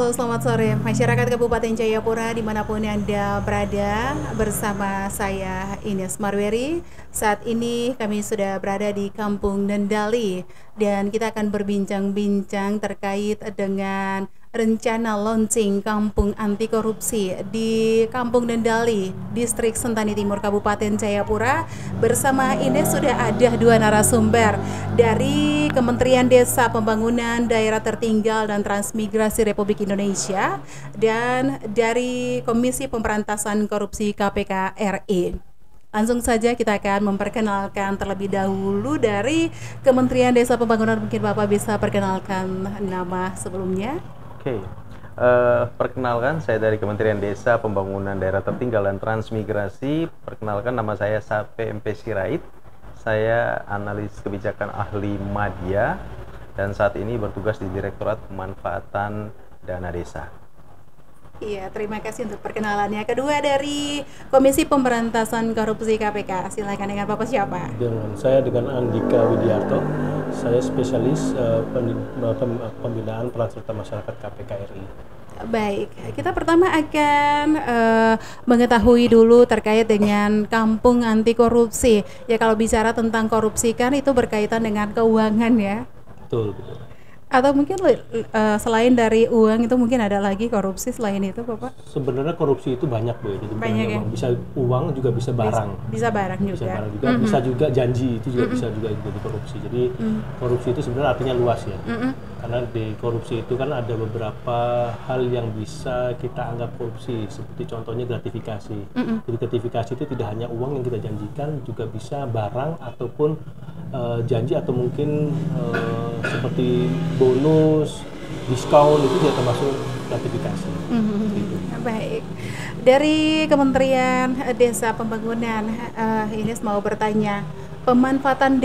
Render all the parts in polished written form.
Halo, selamat sore masyarakat Kabupaten Jayapura dimanapun Anda berada. Bersama saya Ines Marweri. Saat ini kami sudah berada di Kampung Nendali dan kita akan berbincang-bincang terkait dengan rencana launching Kampung Anti Korupsi di Kampung Nendali, Distrik Sentani Timur, Kabupaten Jayapura. Bersama Ines sudah ada dua narasumber dari Kementerian Desa, Pembangunan Daerah Tertinggal dan Transmigrasi Republik Indonesia dan dari Komisi Pemberantasan Korupsi KPK RI. Langsung saja kita akan memperkenalkan terlebih dahulu dari Kementerian Desa Pembangunan. Mungkin Bapak bisa perkenalkan nama sebelumnya. Oke, perkenalkan saya dari Kementerian Desa, Pembangunan Daerah Tertinggal dan Transmigrasi. Perkenalkan nama saya Sape MP Sirait. Saya analis kebijakan ahli media dan saat ini bertugas di Direktorat Pemanfaatan Dana Desa. Iya, terima kasih untuk perkenalannya. Kedua dari Komisi Pemberantasan Korupsi KPK. Silakan, dengan Bapak siapa? Dengan Andika Widiarto. Saya spesialis pembinaan peran serta masyarakat KPK RI. Baik, kita pertama akan mengetahui dulu terkait dengan Kampung Anti Korupsi. Ya, kalau bicara tentang korupsi kan itu berkaitan dengan keuangan ya. Betul. Atau mungkin selain dari uang itu mungkin ada lagi korupsi selain itu, Bapak? Sebenarnya korupsi itu banyak, Bu. Jadi banyak ya? Bisa uang juga bisa barang. Bisa barang juga. Bisa barang juga, bisa juga janji itu juga bisa juga jadi korupsi. Jadi korupsi itu sebenarnya artinya luas ya. Karena di korupsi itu kan ada beberapa hal yang bisa kita anggap korupsi, seperti contohnya gratifikasi. Jadi gratifikasi itu tidak hanya uang yang kita janjikan, juga bisa barang ataupun janji atau mungkin seperti bonus, diskon, itu juga termasuk gratifikasi. Gitu. Baik, dari Kementerian Desa Pembangunan, ini mau bertanya, pemanfaatan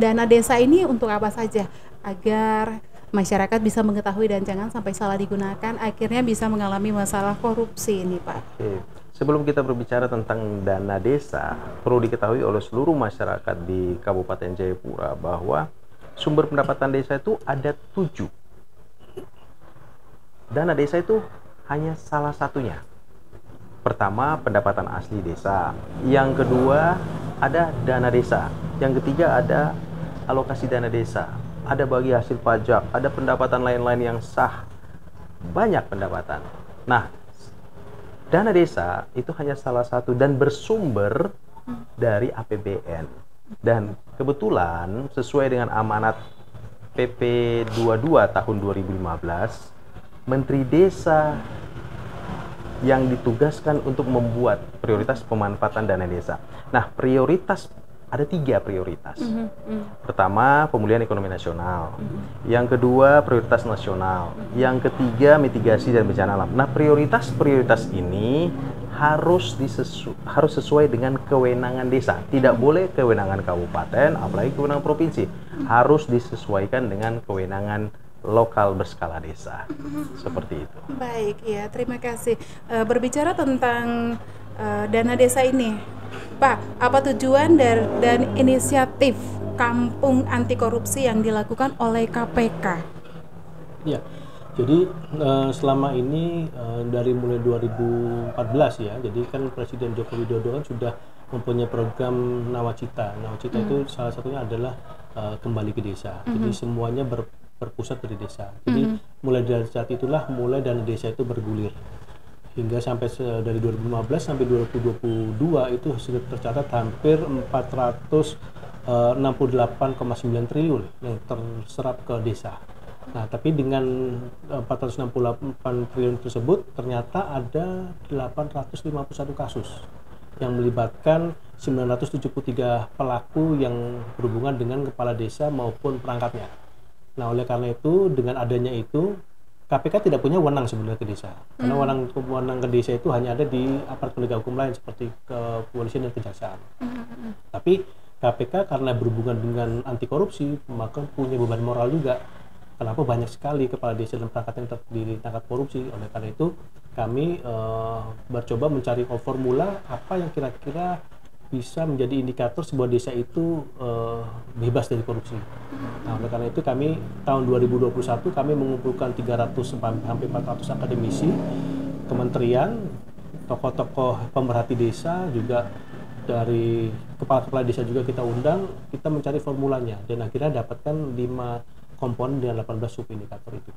dana desa ini untuk apa saja agar masyarakat bisa mengetahui dan jangan sampai salah digunakan, akhirnya bisa mengalami masalah korupsi ini, Pak. Oke. Sebelum kita berbicara tentang dana desa, perlu diketahui oleh seluruh masyarakat di Kabupaten Jayapura bahwa sumber pendapatan desa itu ada 7. Dana desa itu hanya salah satunya. Pertama, pendapatan asli desa. Yang kedua, ada dana desa. Yang ketiga, ada alokasi dana desa. Ada bagi hasil pajak, ada pendapatan lain-lain yang sah. Banyak pendapatan. Nah, dana desa itu hanya salah satu dan bersumber dari APBN. Dan kebetulan sesuai dengan amanat PP 22 tahun 2015, Menteri Desa yang ditugaskan untuk membuat prioritas pemanfaatan dana desa. Nah, ada 3 prioritas. Pertama, pemulihan ekonomi nasional. Yang kedua, prioritas nasional. Yang ketiga, mitigasi dan bencana alam. Nah, prioritas ini harus sesuai dengan kewenangan desa. Tidak boleh kewenangan kabupaten, apalagi kewenangan provinsi. Harus disesuaikan dengan kewenangan lokal berskala desa. Seperti itu. Baik, ya, terima kasih. Berbicara tentang dana desa ini, Pak, apa tujuan dan inisiatif Kampung Anti Korupsi yang dilakukan oleh KPK? Ya, jadi selama ini dari mulai 2014 ya, jadi kan Presiden Joko Widodo kan sudah mempunyai program Nawacita. Nawacita itu salah satunya adalah kembali ke desa. Jadi semuanya berpusat dari desa. Jadi mulai dari saat itulah dana desa itu bergulir. Hingga sampai dari 2015 sampai 2022 itu sudah tercatat hampir 468,9 triliun yang terserap ke desa. Nah, tapi dengan 468 triliun tersebut ternyata ada 851 kasus yang melibatkan 973 pelaku yang berhubungan dengan kepala desa maupun perangkatnya. Nah, oleh karena itu dengan adanya itu KPK tidak punya wewenang sebenarnya ke desa, karena wewenang ke desa itu hanya ada di aparat penegak hukum lain seperti kepolisian dan kejaksaan. Tapi KPK karena berhubungan dengan anti korupsi, maka punya beban moral juga. Kenapa banyak sekali kepala desa dan perangkat yang ditangkap korupsi? Oleh karena itu kami mencoba mencari formula apa yang kira-kira bisa menjadi indikator sebuah desa itu bebas dari korupsi. Nah, oleh karena itu kami tahun 2021 kami mengumpulkan 300 sampai 400 akademisi, kementerian, tokoh-tokoh pemerhati desa, juga dari kepala-kepala desa juga kita undang, kita mencari formulanya dan akhirnya dapatkan 5 komponen dengan 18 subindikator itu.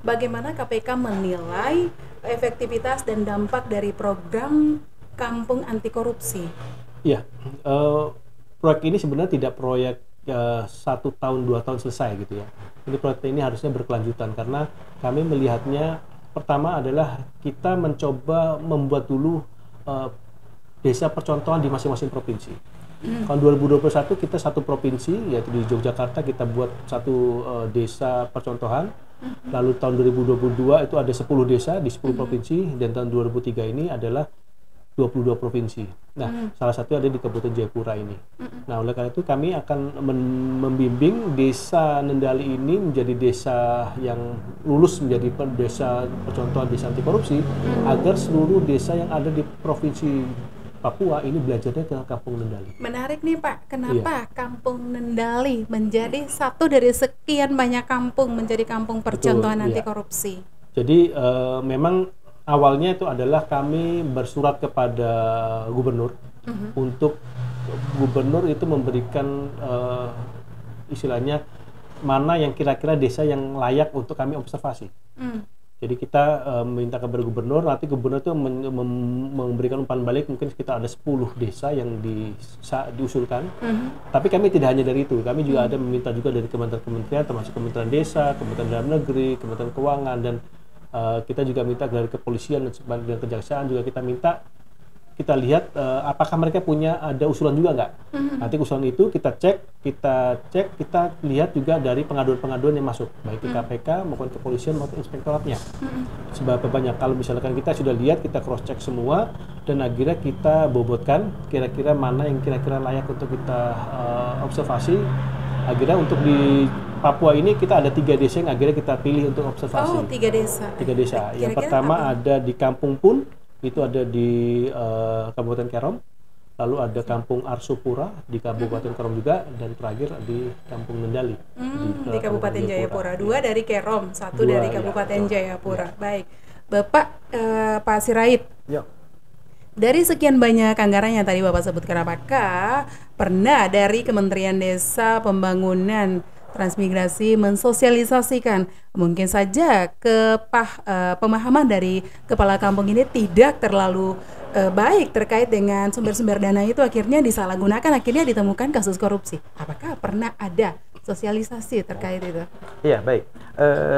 Bagaimana KPK menilai efektivitas dan dampak dari program Kampung Anti Korupsi? Ya, proyek ini sebenarnya tidak proyek 1 tahun 2 tahun selesai gitu ya. Ini proyek ini harusnya berkelanjutan karena kami melihatnya pertama adalah kita mencoba membuat dulu desa percontohan di masing-masing provinsi. Kalau 2021 kita 1 provinsi, yaitu di Yogyakarta kita buat 1 desa percontohan. Lalu tahun 2022 itu ada 10 desa di 10 provinsi, dan tahun 2003 ini adalah 22 provinsi. Nah, salah satu ada di Kabupaten Jayapura ini. Nah, oleh karena itu kami akan membimbing desa Nendali ini menjadi desa yang lulus menjadi desa percontohan desa anti korupsi, agar seluruh desa yang ada di provinsi Papua ini belajarnya ke Kampung Nendali. Menarik nih Pak, kenapa Kampung Nendali menjadi satu dari sekian banyak kampung menjadi kampung percontohan anti korupsi? Jadi memang awalnya itu adalah kami bersurat kepada gubernur untuk gubernur itu memberikan istilahnya mana yang kira-kira desa yang layak untuk kami observasi. Jadi kita minta kepada gubernur, nanti gubernur itu memberikan umpan balik, mungkin sekitar ada 10 desa yang diusulkan. Tapi kami tidak hanya dari itu, kami juga ada meminta juga dari kementerian-kementerian, termasuk Kementerian Desa, Kementerian Dalam Negeri, Kementerian Keuangan, dan kita juga minta dari kepolisian dan kejaksaan juga kita lihat apakah mereka punya ada usulan juga nggak. Nanti usulan itu kita cek, kita lihat juga dari pengaduan-pengaduan yang masuk, baik ke KPK maupun kepolisian maupun inspektoratnya. Sebab banyak, kalau misalkan kita sudah lihat, kita cross check semua dan akhirnya kita bobotkan kira-kira mana yang kira-kira layak untuk kita observasi. Akhirnya untuk di Papua ini kita ada 3 desa yang akhirnya kita pilih untuk observasi. 3 desa. 3 desa. Yang pertama ada di Kampung Pun, itu ada di Kabupaten Kerom, lalu ada Kampung Arsupura di Kabupaten Kerom juga, dan terakhir di Kampung Nendali di Kabupaten Jayapura. 2 dari Kerom, 1 dari Kabupaten Jayapura. Baik, Bapak Pak Sirait. Ya. Dari sekian banyak anggaran yang tadi Bapak sebutkan, apakah pernah dari Kementerian Desa Pembangunan Transmigrasi mensosialisasikan mungkin saja pemahaman dari kepala kampung ini tidak terlalu baik terkait dengan sumber-sumber dana itu, akhirnya disalahgunakan, akhirnya ditemukan kasus korupsi? Apakah pernah ada sosialisasi terkait itu? Iya, baik.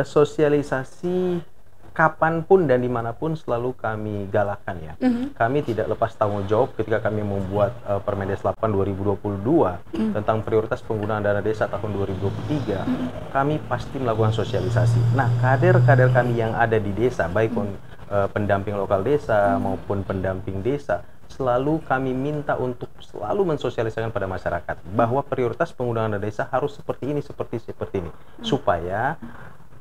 Sosialisasi kapanpun dan dimanapun selalu kami galakkan ya. Kami tidak lepas tanggung jawab ketika kami membuat Permendes 8 2022 tentang prioritas penggunaan dana desa tahun 2023. Kami pasti melakukan sosialisasi. Nah, kader-kader kami yang ada di desa, baik pendamping lokal desa maupun pendamping desa, selalu kami minta untuk selalu mensosialisasikan pada masyarakat bahwa prioritas penggunaan dana desa harus seperti ini, seperti ini, supaya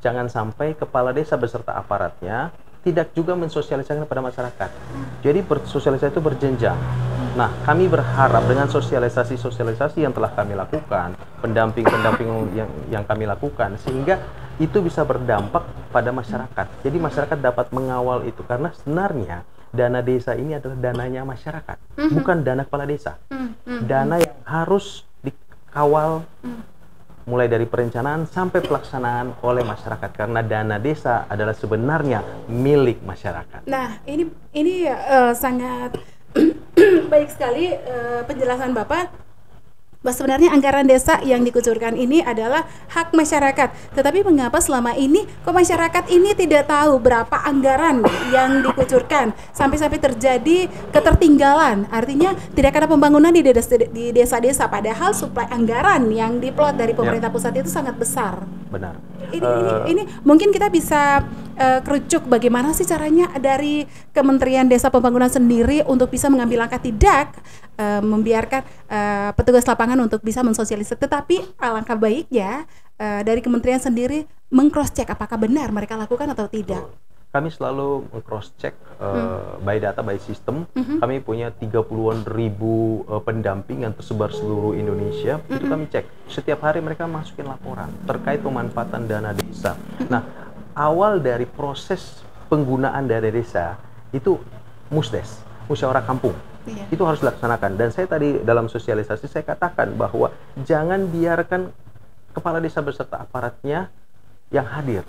jangan sampai kepala desa beserta aparatnya tidak juga mensosialisasikan kepada masyarakat. Jadi sosialisasi itu berjenjang. Nah, kami berharap dengan sosialisasi yang telah kami lakukan, pendamping yang kami lakukan, sehingga itu bisa berdampak pada masyarakat. Jadi masyarakat dapat mengawal itu, karena sebenarnya dana desa ini adalah dananya masyarakat, bukan dana kepala desa. Dana yang harus dikawal mulai dari perencanaan sampai pelaksanaan oleh masyarakat, karena dana desa adalah sebenarnya milik masyarakat. Nah, ini sangat baik sekali penjelasan Bapak. Bahwa sebenarnya anggaran desa yang dikucurkan ini adalah hak masyarakat. Tetapi mengapa selama ini kok masyarakat ini tidak tahu berapa anggaran yang dikucurkan, sampai-sampai terjadi ketertinggalan? Artinya tidak ada pembangunan di desa-desa, padahal suplai anggaran yang diplot dari pemerintah pusat itu sangat besar. Benar. Ini mungkin kita bisa kerucuk bagaimana sih caranya dari Kementerian Desa Pembangunan sendiri untuk bisa mengambil langkah tidak membiarkan petugas lapangan untuk bisa mensosialisasi, tetapi alangkah baiknya dari kementerian sendiri meng-cross check apakah benar mereka lakukan atau tidak. kami selalu cross check by data, by system. Kami punya 30-an ribu pendamping yang tersebar seluruh Indonesia. Itu kami cek. Setiap hari mereka masukin laporan terkait pemanfaatan dana desa. Nah, awal dari proses penggunaan dana desa itu musdes, musyawarah kampung. Itu harus dilaksanakan. Dan saya tadi dalam sosialisasi saya katakan bahwa jangan biarkan kepala desa beserta aparatnya yang hadir.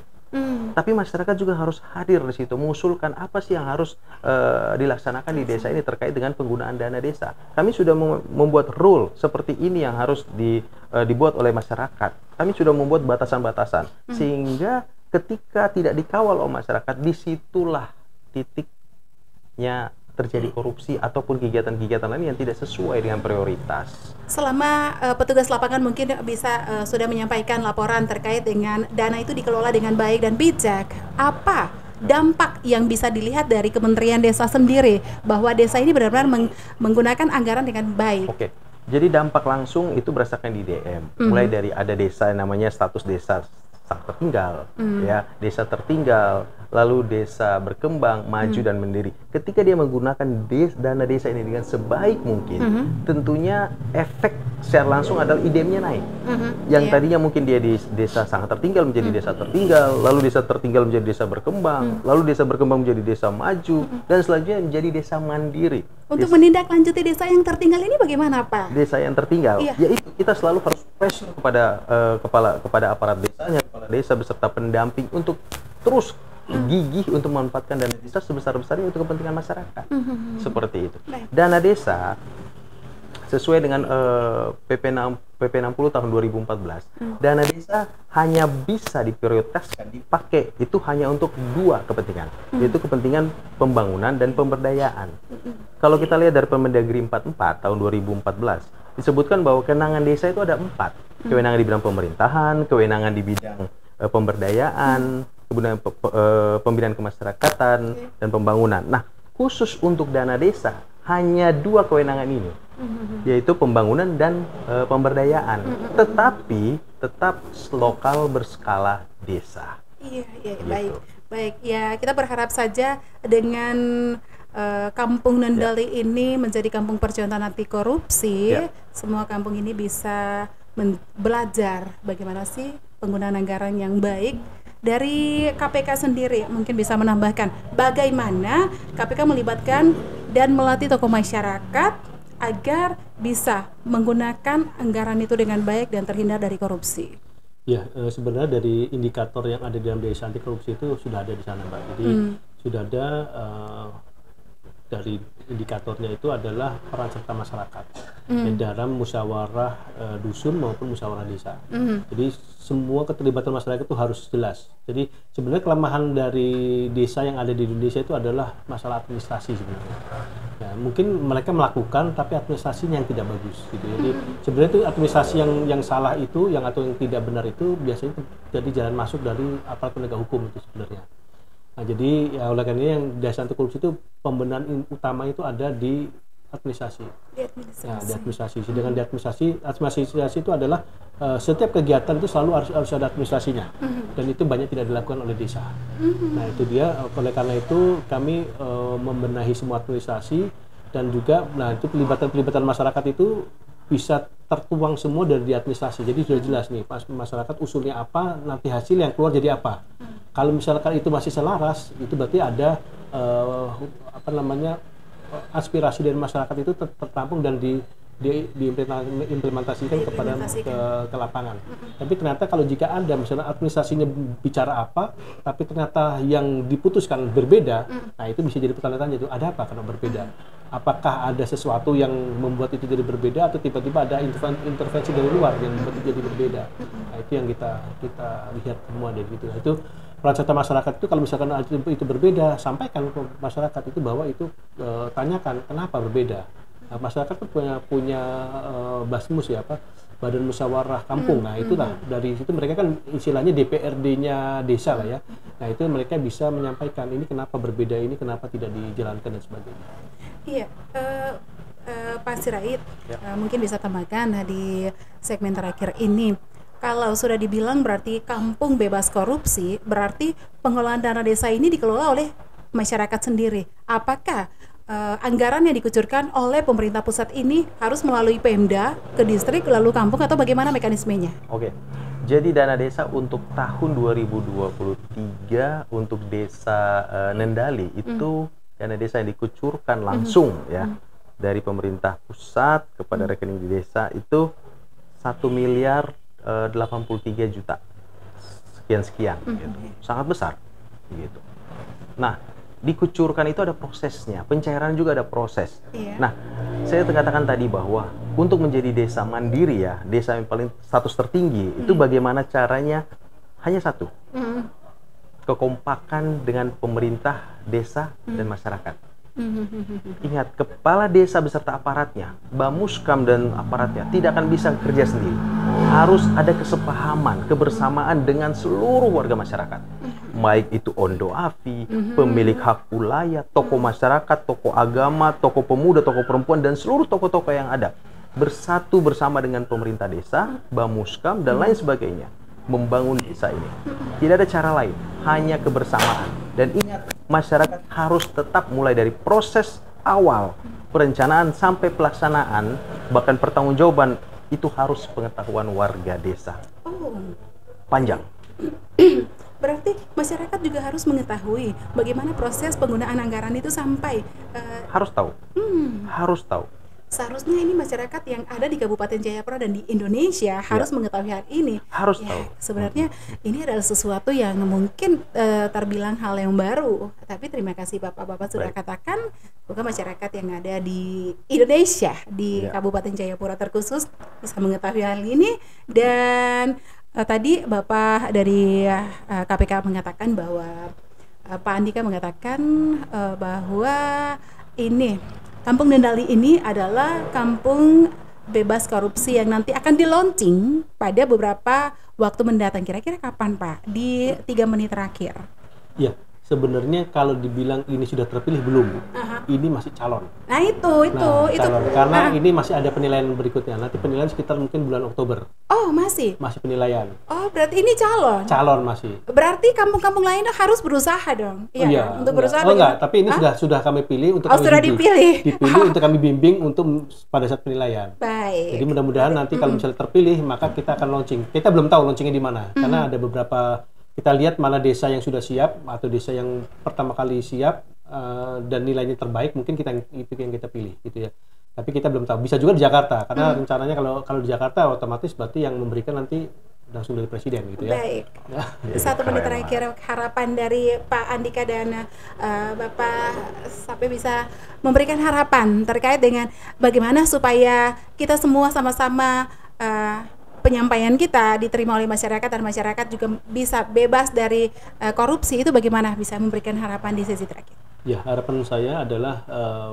Tapi masyarakat juga harus hadir di situ, mengusulkan apa sih yang harus dilaksanakan di desa ini terkait dengan penggunaan dana desa. Kami sudah membuat rule seperti ini yang harus dibuat oleh masyarakat. Kami sudah membuat batasan-batasan sehingga ketika tidak dikawal oleh masyarakat, disitulah titiknya terjadi korupsi ataupun kegiatan-kegiatan lain yang tidak sesuai dengan prioritas. Selama petugas lapangan mungkin bisa sudah menyampaikan laporan terkait dengan dana itu dikelola dengan baik dan bijak, apa dampak yang bisa dilihat dari Kementerian Desa sendiri bahwa desa ini benar-benar menggunakan anggaran dengan baik? Oke. Jadi dampak langsung itu berdasarkan di DM. Mulai dari ada desa yang namanya status desa tertinggal, ya, desa tertinggal, lalu desa berkembang, maju dan mandiri. Ketika dia menggunakan dana desa ini dengan sebaik mungkin, tentunya efek secara langsung adalah IDM-nya naik. Yang tadinya mungkin dia di desa sangat tertinggal menjadi desa tertinggal, lalu desa tertinggal menjadi desa berkembang, lalu desa berkembang menjadi desa maju, dan selanjutnya menjadi desa mandiri. Untuk menindaklanjuti desa yang tertinggal ini bagaimana, Pak? Desa yang tertinggal, yaitu kita selalu harus pressure kepada aparat desanya, kepala desa beserta pendamping untuk terus gigih untuk memanfaatkan dana desa sebesar-besarnya untuk kepentingan masyarakat. Seperti itu. Dana desa sesuai dengan PP 60 tahun 2014, dana desa hanya bisa diprioritaskan, dipakai itu hanya untuk dua kepentingan, yaitu kepentingan pembangunan dan pemberdayaan. Kalau kita lihat dari Permendagri 44 tahun 2014, disebutkan bahwa kewenangan desa itu ada 4. Kewenangan di bidang pemerintahan, kewenangan di bidang pemberdayaan, kemudian pembinaan kemasyarakatan, dan pembangunan. Nah, khusus untuk dana desa, hanya 2 kewenangan ini, yaitu pembangunan dan pemberdayaan. Tetapi tetap lokal berskala desa. Iya, gitu. baik. Ya, kita berharap saja dengan Kampung Nendali ini menjadi kampung percontohan anti korupsi. Semua kampung ini bisa belajar bagaimana sih penggunaan anggaran yang baik. Dari KPK sendiri mungkin bisa menambahkan bagaimana KPK melibatkan dan melatih tokoh masyarakat agar bisa menggunakan anggaran itu dengan baik dan terhindar dari korupsi. Ya, sebenarnya dari indikator yang ada di dalam desa anti korupsi itu sudah ada di sana, Mbak. Jadi sudah ada dari indikatornya itu adalah peran serta masyarakat dalam musyawarah dusun maupun musyawarah desa. Jadi semua keterlibatan masyarakat itu harus jelas. Jadi sebenarnya kelemahan dari desa yang ada di Indonesia itu adalah masalah administrasi sebenarnya. Ya, mungkin mereka melakukan tapi administrasinya yang tidak bagus gitu. Jadi sebenarnya itu administrasi yang salah itu, yang atau yang tidak benar itu biasanya jadi jalan masuk dari aparat penegak hukum itu sebenarnya. Nah, jadi ya oleh karena ini yang desa anti korupsi itu pembenahan utama itu ada di administrasi. Di administrasi. Sedangkan di administrasi itu adalah setiap kegiatan itu selalu harus ada administrasinya. Dan itu banyak tidak dilakukan oleh desa. Nah, itu dia. Oleh karena itu kami membenahi semua administrasi dan juga itu pelibatan masyarakat itu bisa tertuang semua dari di administrasi. Jadi sudah jelas nih, masyarakat usulnya apa, nanti hasil yang keluar jadi apa. Kalau misalkan itu masih selaras, itu berarti ada aspirasi dari masyarakat itu tertampung dan diimplementasikan ke lapangan. Tapi ternyata kalau jika ada misalnya administrasinya bicara apa, tapi ternyata yang diputuskan berbeda, nah itu bisa jadi pertanyaan itu ada apa karena berbeda. Apakah ada sesuatu yang membuat itu jadi berbeda atau tiba-tiba ada intervensi dari luar yang membuat itu jadi berbeda. Nah, itu yang kita lihat semua dari itu. Itu peran serta masyarakat itu kalau misalkan itu berbeda, sampaikan ke masyarakat itu bahwa itu tanyakan kenapa berbeda. Nah, masyarakat itu punya basmus ya badan musyawarah kampung. Nah, itulah dari situ mereka kan istilahnya DPRD-nya desa lah ya. Nah, itu mereka bisa menyampaikan ini kenapa berbeda, ini kenapa tidak dijalankan dan sebagainya. Iya, Pak Sirait, mungkin bisa tambahkan di segmen terakhir ini. kalau sudah dibilang berarti kampung bebas korupsi, berarti pengelolaan dana desa ini dikelola oleh masyarakat sendiri. Apakah anggaran yang dikucurkan oleh pemerintah pusat ini harus melalui Pemda ke distrik lalu kampung atau bagaimana mekanismenya? Oke. Jadi dana desa untuk tahun 2023 untuk desa Nendali itu dana desa yang dikucurkan langsung ya dari pemerintah pusat kepada rekening di desa itu 1.083 juta sekian gitu. Sangat besar gitu. Nah, dikucurkan itu ada prosesnya, pencairan juga ada proses. Nah, saya katakan tadi bahwa untuk menjadi desa mandiri ya, desa yang paling status tertinggi itu bagaimana caranya hanya satu, kekompakan dengan pemerintah, desa, dan masyarakat. Ingat, kepala desa beserta aparatnya, Bamuskam dan aparatnya tidak akan bisa kerja sendiri. Harus ada kesepahaman, kebersamaan dengan seluruh warga masyarakat. Baik itu Ondo Afi, pemilik hak wilayah, tokoh masyarakat, tokoh agama, tokoh pemuda, tokoh perempuan, dan seluruh tokoh-tokoh yang ada. Bersatu bersama dengan pemerintah desa, Bamuskam, dan lain sebagainya. Membangun desa ini. Tidak ada cara lain, hanya kebersamaan. Dan ingat, masyarakat harus tetap mulai dari proses awal, perencanaan sampai pelaksanaan, bahkan pertanggungjawaban, itu harus pengetahuan warga desa. Panjang. Berarti masyarakat juga harus mengetahui bagaimana proses penggunaan anggaran itu sampai harus tahu. Harus tahu. Seharusnya ini masyarakat yang ada di Kabupaten Jayapura dan di Indonesia harus mengetahui hal ini. Harus ya, tahu. Sebenarnya ini adalah sesuatu yang mungkin terbilang hal yang baru. Tapi terima kasih Bapak-bapak sudah katakan, semoga masyarakat yang ada di Indonesia, di Kabupaten Jayapura terkhusus bisa mengetahui hal ini. Dan tadi Bapak dari KPK mengatakan bahwa Pak Andika mengatakan bahwa ini Kampung Nendali ini adalah kampung bebas korupsi yang nanti akan di-launching pada beberapa waktu mendatang. Kira-kira kapan, Pak? Di 3 menit terakhir. Ya, sebenarnya kalau dibilang ini sudah terpilih belum, ini masih calon. Nah itu calon. Karena ini masih ada penilaian berikutnya. Nanti penilaian sekitar mungkin bulan Oktober. Oh masih penilaian. Oh berarti ini calon. Calon masih. Berarti kampung-kampung lain harus berusaha dong. Iya. Kan? Untuk berusaha. Enggak. Tapi ini sudah kami pilih untuk kami sudah dipilih. Dipilih untuk kami bimbing untuk pada saat penilaian. Baik. Jadi mudah-mudahan nanti kalau misalnya terpilih maka kita akan launching. Kita belum tahu launchingnya di mana. Karena ada beberapa. Kita lihat mana desa yang sudah siap atau desa yang pertama kali siap dan nilainya terbaik, mungkin itu yang kita pilih gitu ya. Tapi kita belum tahu. Bisa juga di Jakarta karena rencananya kalau di Jakarta otomatis berarti yang memberikan nanti langsung dari presiden gitu ya. Baik. 1 menit terakhir harapan dari Pak Andika dan Bapak sampai bisa memberikan harapan terkait dengan bagaimana supaya kita semua sama-sama penyampaian kita diterima oleh masyarakat dan masyarakat juga bisa bebas dari korupsi. Itu bagaimana bisa memberikan harapan di sesi terakhir? Ya, harapan saya adalah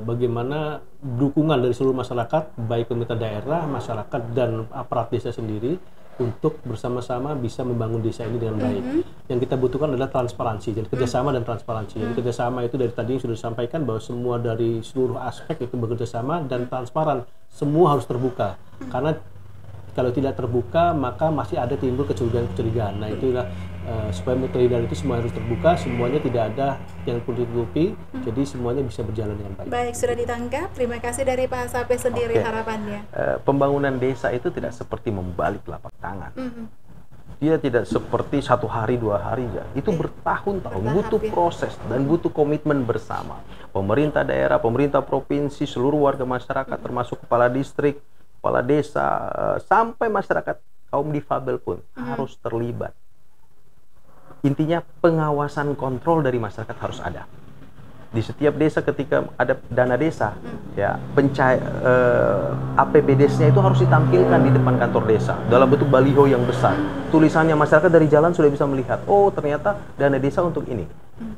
bagaimana dukungan dari seluruh masyarakat, baik pemerintah daerah, masyarakat, dan aparat desa sendiri untuk bersama-sama bisa membangun desa ini dengan baik. Yang kita butuhkan adalah transparansi, jadi kerjasama dan transparansi. Jadi kerjasama itu dari tadi yang sudah disampaikan bahwa semua dari seluruh aspek itu bekerjasama dan transparan. Semua harus terbuka, karena kalau tidak terbuka maka masih ada timbul kecurigaan. Nah itulah supaya perbedaan itu semua harus terbuka, semuanya tidak ada yang tutupi, jadi semuanya bisa berjalan dengan baik. Baik, sudah ditangkap. Terima kasih dari Pak Sape sendiri harapannya. Pembangunan desa itu tidak seperti membalik telapak tangan. Dia tidak seperti 1 hari 2 hari ya. Itu bertahun-tahun, butuh proses dan butuh komitmen bersama. Pemerintah daerah, pemerintah provinsi, seluruh warga masyarakat termasuk kepala distrik, kepala desa, sampai masyarakat kaum difabel pun harus terlibat. Intinya pengawasan kontrol dari masyarakat harus ada. Di setiap desa ketika ada dana desa, ya APBDes-nya itu harus ditampilkan di depan kantor desa dalam bentuk baliho yang besar. Tulisannya masyarakat dari jalan sudah bisa melihat, oh ternyata dana desa untuk ini,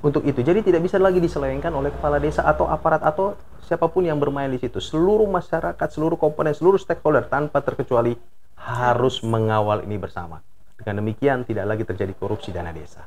untuk itu. Jadi tidak bisa lagi diselewengkan oleh kepala desa atau aparat atau siapapun yang bermain di situ. Seluruh masyarakat, seluruh komponen, seluruh stakeholder tanpa terkecuali harus mengawal ini bersama. Dengan demikian tidak lagi terjadi korupsi dana desa.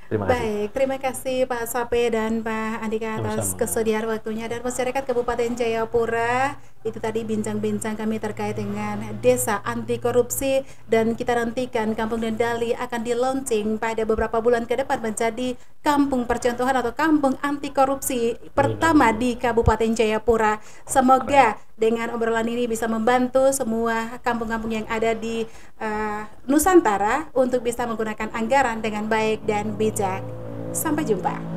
Terima kasih. Baik, terima kasih Pak Sape dan Pak Andika atas Sama-sama. kesediaan waktunya, dan masyarakat Kabupaten Jayapura. Itu tadi bincang-bincang kami terkait dengan desa anti korupsi, dan kita nantikan Kampung Nendali akan di launching pada beberapa bulan ke depan menjadi kampung percontohan atau kampung anti korupsi pertama di Kabupaten Jayapura. Semoga dengan obrolan ini bisa membantu semua kampung-kampung yang ada di Nusantara untuk bisa menggunakan anggaran dengan baik dan bijak. Sampai jumpa.